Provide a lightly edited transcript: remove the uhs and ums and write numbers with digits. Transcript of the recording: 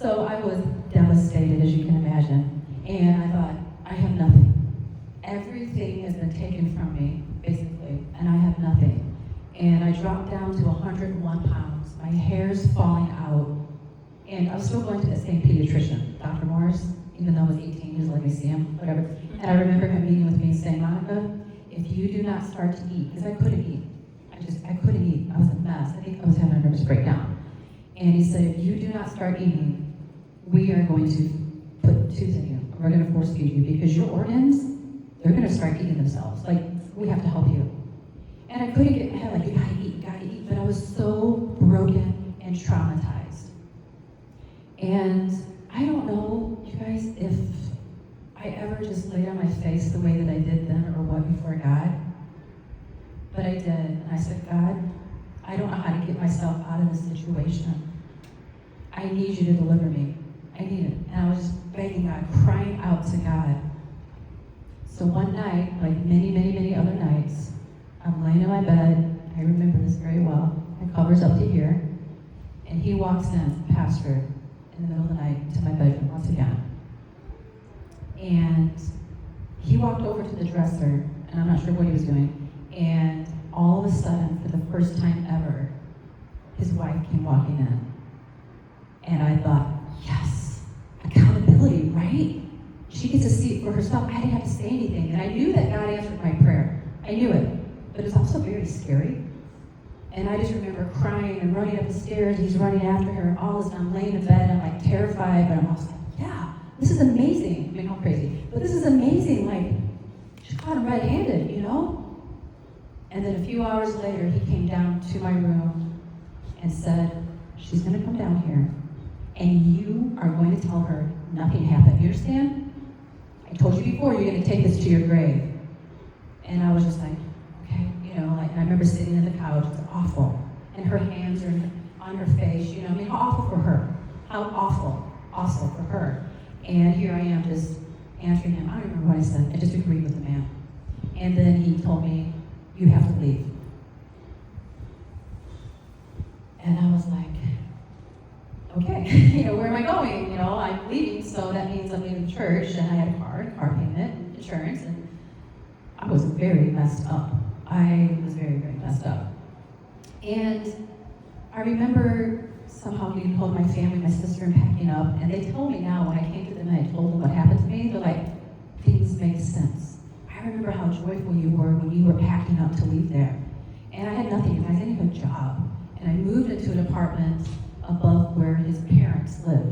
So I was devastated, as you can imagine. And I thought, I have nothing. Everything has been taken from me, basically, and I have nothing. And I dropped down to 101 pounds. My hair's falling out. And I was still going to the same pediatrician, Dr. Morris, even though I was 18, he was letting me see him, whatever. And I remember him meeting with me and saying, Monica, if you do not start to eat, because I couldn't eat. I couldn't eat. I was a mess. I think I was having a nervous breakdown. And he said, if you do not start eating, we are going to put tubes in you. We're going to force feed you because your organs, they're going to start eating themselves. Like, we have to help you. And I couldn't get in my head, like, you gotta eat. But I was so broken and traumatized. And I don't know, you guys, if I ever just laid on my face the way that I did then or what before God. But I did. And I said, God, I don't know how to get myself out of this situation. I need you to deliver me. I need it. And I was just begging God, crying out to God. So one night, like many other nights, I'm laying in my bed. I remember this very well. My cover's up to here. And he walks in, pastor, in the middle of the night to my bedroom once again. And he walked over to the dresser, and I'm not sure what he was doing. And all of a sudden, for the first time ever, his wife came walking in. And I thought, yes, accountability, right? She gets to see it for herself. I didn't have to say anything. And I knew that God answered my prayer. I knew it. But it's also very scary. And I just remember crying and running up the stairs. He's running after her. All this time, I'm laying in bed. I'm like terrified, but I'm also like, yeah, this is amazing. I mean, how crazy. But this is amazing. Like, she caught him red-handed, you know? And then a few hours later, he came down to my room and said, she's going to come down here, and you are going to tell her nothing happened. You understand? I told you before, you're going to take this to your grave. And I was just like, okay, you know, like, and I remember sitting on the couch. It's awful. And her hands are on her face, you know. I mean, how awful for her. How awful also for her. And here I am just answering him. I don't remember what I said. I just agreed with the man. And then he told me, you have to leave. And I was like, okay, you know, where am I going? You know, I'm leaving, so that means I'm leaving the church, and I had a car payment, insurance, and I was very messed up. I was very messed up. And I remember somehow getting hold of my family, my sister, and packing up, and they told me now, when I came to them and I told them what happened to me, they're like, things make sense. I remember how joyful you were when you were packing up to leave there. And I had nothing, I didn't have a job. And I moved into an apartment above where his parents lived.